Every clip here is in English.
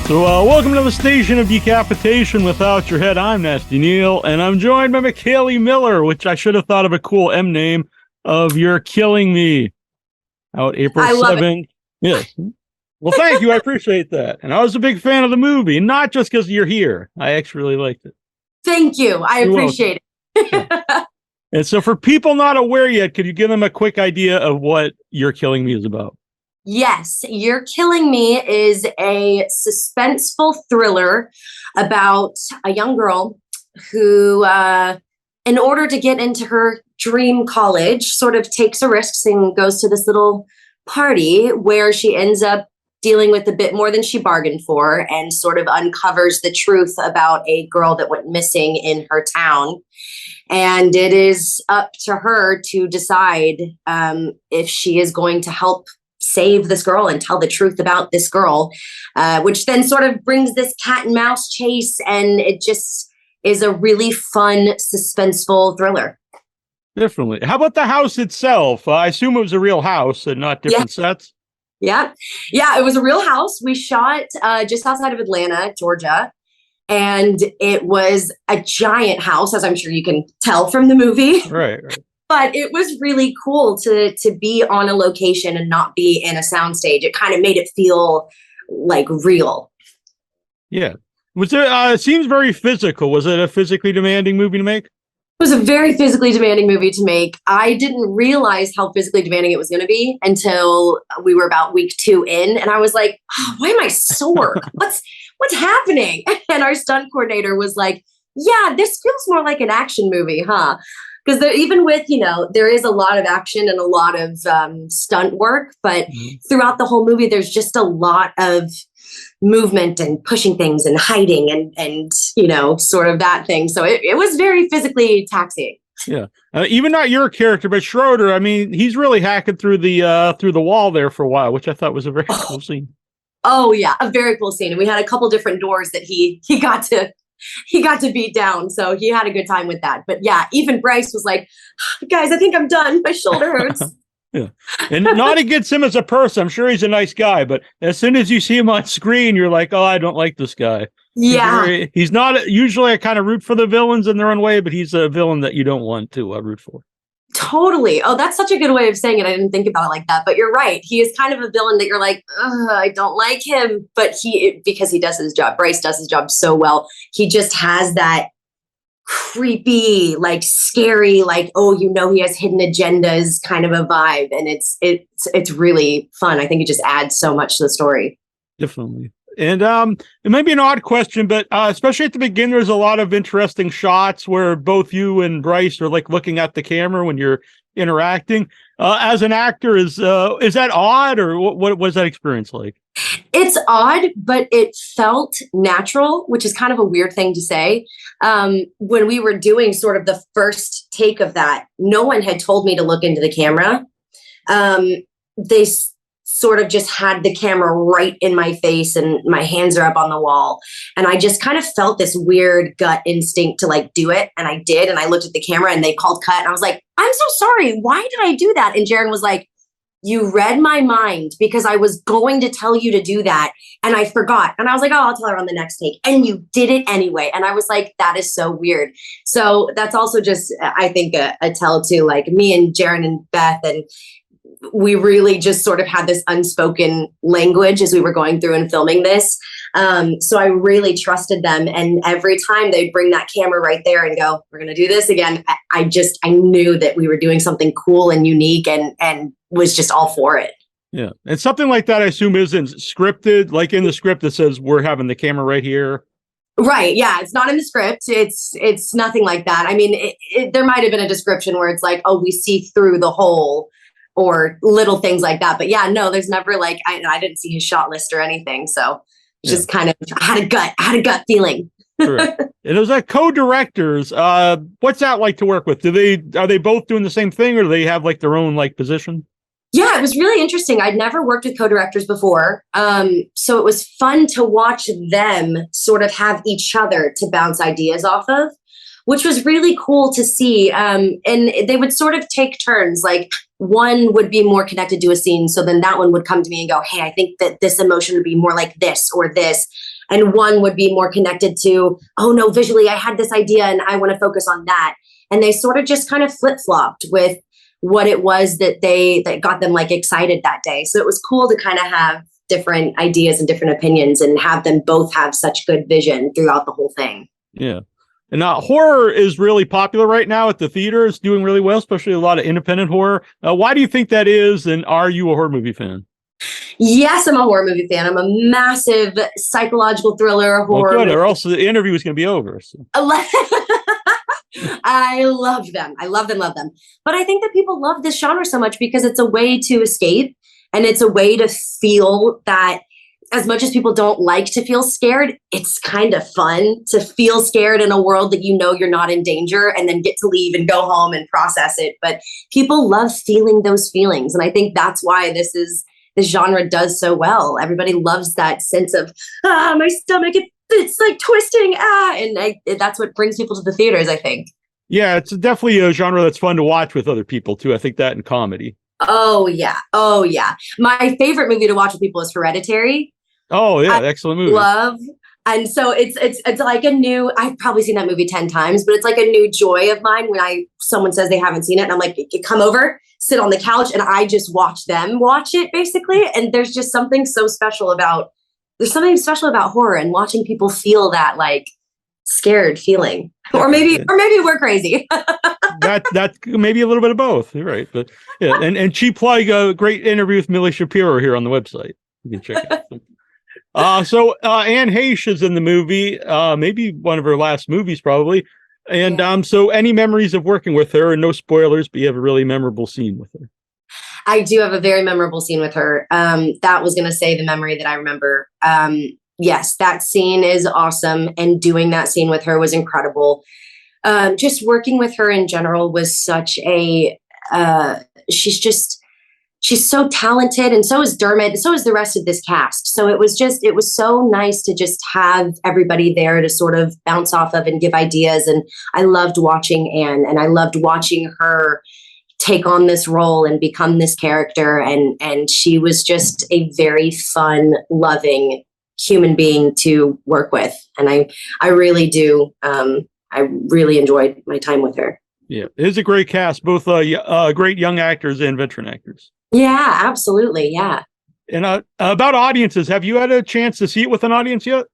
So welcome to the station of decapitation without your head. I'm Nasty Neal, and I'm joined by McKaley Miller, which I should have thought of a cool M name of You're Killing Me. Out April 7th. Yes. Well, thank you. I appreciate that. And I was a big fan of the movie, not just because you're here. I actually really liked it. Thank you. I appreciate it. Yeah. And so for people not aware yet, could you give them a quick idea of what You're Killing Me is about? Yes, You're Killing Me is a suspenseful thriller about a young girl who, in order to get into her dream college, sort of takes a risk and goes to this little party where she ends up dealing with a bit more than she bargained for and sort of uncovers the truth about a girl that went missing in her town. And it is up to her to decide if she is going to help save this girl and tell the truth about this girl, which then sort of brings this cat and mouse chase. And it just is a really fun, suspenseful thriller. Definitely. How about the house itself? I assume it was a real house and not different sets. Yeah. Yeah, it was a real house. We shot just outside of Atlanta, Georgia. And it was a giant house, as I'm sure you can tell from the movie. Right. But it was really cool to be on a location and not be in a soundstage. It kind of made it feel like real. Yeah. Was it? It seems very physical. Was it a physically demanding movie to make? It was a very physically demanding movie to make. I didn't realize how physically demanding it was going to be until we were about week 2 in. And I was like, oh, why am I sore? What's happening? And our stunt coordinator was like, yeah, this feels more like an action movie, huh? Because even with, there is a lot of action and a lot of stunt work, but throughout the whole movie, there's just a lot of movement and pushing things and hiding and sort of that thing. So it was very physically taxing. Yeah. Even not your character, but Schroeder. I mean, he's really hacking through the wall there for a while, which I thought was a very cool scene. Oh, yeah. A very cool scene. And we had a couple different doors that he got to beat down. So he had a good time with that. But yeah, even Bryce was like, guys, I think I'm done. My shoulder hurts. Yeah. And not against him as a person. I'm sure he's a nice guy, but as soon as you see him on screen, you're like, oh, I don't like this guy. Yeah. He's not usually I kind of root for the villains in their own way, but he's a villain that you don't want to root for. Totally. Oh, that's such a good way of saying it. I didn't think about it like that, but you're right. He is kind of a villain that you're like, I don't like him, but because he does his job, Bryce does his job so well. He just has that creepy, like scary, like, oh, he has hidden agendas kind of a vibe. And it's really fun. I think it just adds so much to the story. Definitely. And it might be an odd question, but especially at the beginning, there's a lot of interesting shots where both you and Bryce are like looking at the camera when you're interacting. As an actor, is that odd, or what was that experience like? It's odd, but it felt natural, which is kind of a weird thing to say. When we were doing sort of the first take of that, no one had told me to look into the camera. They sort of just had the camera right in my face and my hands are up on the wall. And I just kind of felt this weird gut instinct to like do it. And I did. And I looked at the camera and they called cut. And I was like, I'm so sorry. Why did I do that? And Jaron was like, you read my mind because I was going to tell you to do that. And I forgot. And I was like, oh, I'll tell her on the next take. And you did it anyway. And I was like, that is so weird. So that's also just, I think, a tell to like me and Jaron and Beth. And we really just sort of had this unspoken language as we were going through and filming this. So I really trusted them. And every time they'd bring that camera right there and go, we're going to do this again. I knew that we were doing something cool and unique and was just all for it. Yeah. And something like that, I assume, isn't scripted. Like in the script, it says we're having the camera right here. Right. Yeah. It's not in the script. It's nothing like that. I mean, there might have been a description where it's like, oh, we see through the hole or little things like that. But yeah, no, there's never like, I didn't see his shot list or anything. So just kind of I had a gut feeling. Correct. And those co-directors, what's that like to work with? Are they both doing the same thing, or do they have like their own like position? Yeah, it was really interesting. I'd never worked with co-directors before. So it was fun to watch them sort of have each other to bounce ideas off of, which was really cool to see. And they would sort of take turns, like one would be more connected to a scene. So then that one would come to me and go, hey, I think that this emotion would be more like this or this. and one would be more connected to, oh no, visually I had this idea and I want to focus on that. And they sort of just kind of flip-flopped with what it was that got them like excited that day. So it was cool to kind of have different ideas and different opinions and have them both have such good vision throughout the whole thing. Yeah. And horror is really popular right now at the theaters, doing really well, especially a lot of independent horror. Why do you think that is? And are you a horror movie fan? Yes, I'm a horror movie fan. I'm a massive psychological thriller horror. Good. Or else the interview is going to be over. So. I love them. I love them. But I think that people love this genre so much because it's a way to escape, and it's a way to feel that as much as people don't like to feel scared, it's kind of fun to feel scared in a world that you know you're not in danger, and then get to leave and go home and process it. But people love feeling those feelings. And I think that's why this genre does so well. Everybody loves that sense of, my stomach, it's like twisting, and that's what brings people to the theaters, I think. Yeah, it's definitely a genre that's fun to watch with other people too. I think that in comedy. Oh yeah. My favorite movie to watch with people is Hereditary. Oh yeah, excellent movie. And so it's like a new, I've probably seen that movie 10 times, but it's like a new joy of mine when someone says they haven't seen it, and I'm like, come over, sit on the couch, and I just watch them watch it basically. And there's something special about horror and watching people feel that like scared feeling, or maybe we're crazy. that maybe a little bit of both. You're right. But yeah. And Cheap Plug, a great interview with Millie Shapiro here on the website. You can check out. So Anne Heche is in the movie, maybe one of her last movies probably. And so any memories of working with her, and no spoilers, but you have a really memorable scene with her. I do have a very memorable scene with her. That was going to say the memory that I remember. Yes, that scene is awesome. And doing that scene with her was incredible. Just working with her in general was such she's so talented, and so is Dermot, and so is the rest of this cast. So it was so nice to just have everybody there to sort of bounce off of and give ideas. And I loved watching Anne, and I loved watching her take on this role and become this character. And she was just a very fun, loving human being to work with. And I really do. I really enjoyed my time with her. Yeah, it is a great cast, both great young actors and veteran actors. Yeah, absolutely. Yeah. And about audiences, have you had a chance to see it with an audience yet?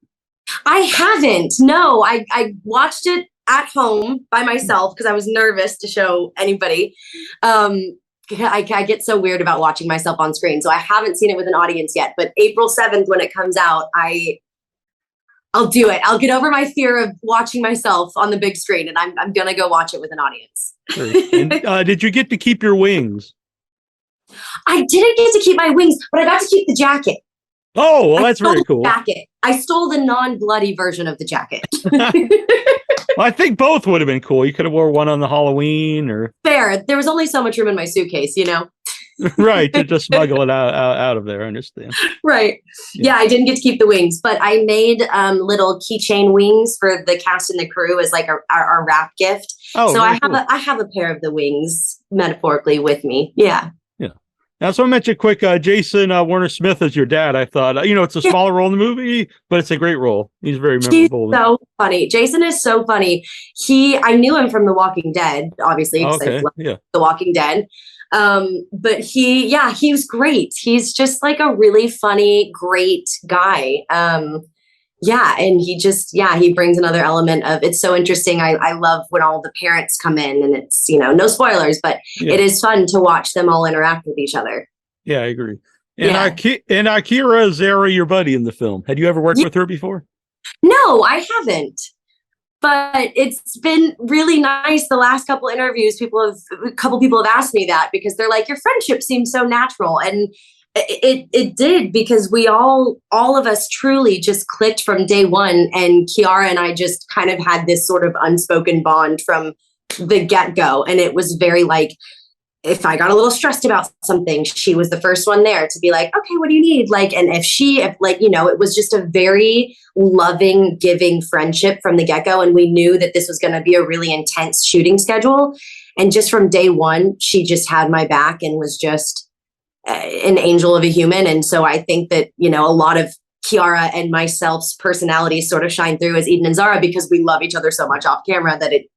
I haven't. No, I watched it at home by myself because I was nervous to show anybody. I get so weird about watching myself on screen. So I haven't seen it with an audience yet. But April 7th, when it comes out, I'll do it. I'll get over my fear of watching myself on the big screen, and I'm going to go watch it with an audience. And, did you get to keep your wings? I didn't get to keep my wings, but I got to keep the jacket. Oh, well, that's very cool. Jacket. I stole the non-bloody version of the jacket. Well, I think both would have been cool. You could have wore one on the Halloween or... Fair. There was only so much room in my suitcase, Right, to just smuggle it out of there, I understand. Right. Yeah, I didn't get to keep the wings, but I made little keychain wings for the cast and the crew as like our wrap gift. Oh, so I have a pair of the wings metaphorically with me. Yeah. Now, so I mentioned quick, Jason Warner Smith as your dad. I thought, it's a smaller role in the movie, but it's a great role. He's very memorable. He's so funny. Jason is so funny. I knew him from The Walking Dead, obviously, because I love The Walking Dead. But he was great. He's just like a really funny, great guy. And he brings another element of, it's so interesting. I love when all the parents come in, and it's, no spoilers, but it is fun to watch them all interact with each other. Yeah, I agree. And Akira Zara, your buddy in the film, had you ever worked with her before? No, I haven't. But it's been really nice. The last couple interviews, a couple people have asked me that, because they're like, your friendship seems so natural. And it did, because we all of us truly just clicked from day one. And Kiara and I just kind of had this sort of unspoken bond from the get-go. And it was very like, if I got a little stressed about something, she was the first one there to be like, okay, what do you need? It was just a very loving, giving friendship from the get-go. And we knew that this was going to be a really intense shooting schedule. And just from day one, she just had my back and was just an angel of a human. And so I think that, a lot of Kiara and myself's personalities sort of shine through as Eden and Zara, because we love each other so much off camera that it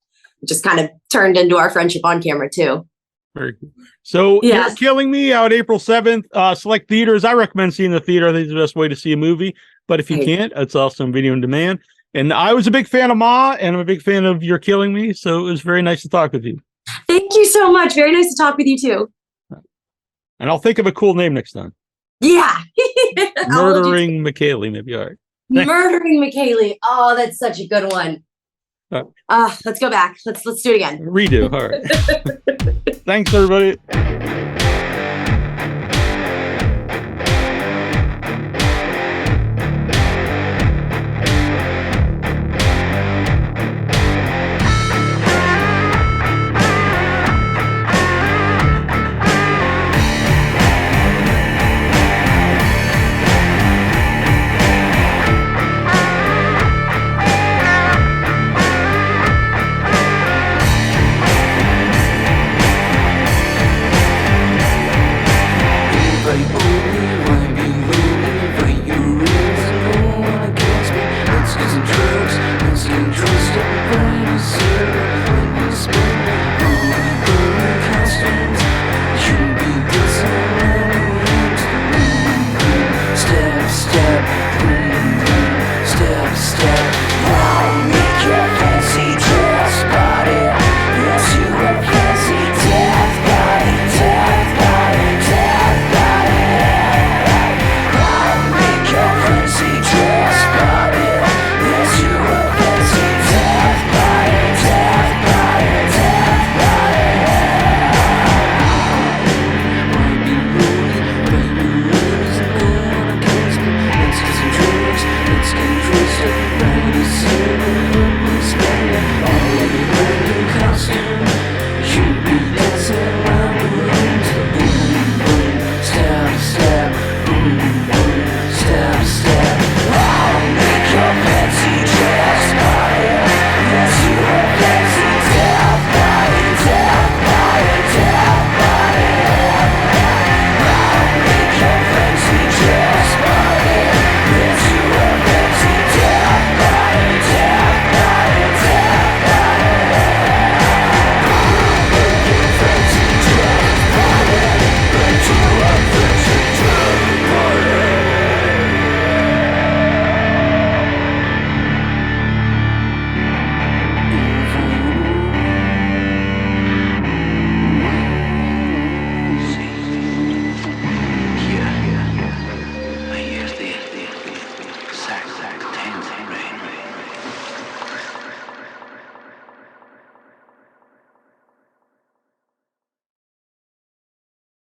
just kind of turned into our friendship on camera too. Very cool. So Yes. You're Killing Me out April 7th. Select theaters. I recommend seeing the theater. I think it's the best way to see a movie. But if you Right. can't, it's also on video on demand. And I was a big fan of Ma, and I'm a big fan of You're Killing Me. So it was very nice to talk with you. Thank you so much. Very nice to talk with you too. And I'll think of a cool name next time. Yeah. Murdering McKaley, maybe. All right. Murdering McKaley. Oh, that's such a good one. All Let's go back. Let's do it again. Redo. All right. Thanks, everybody.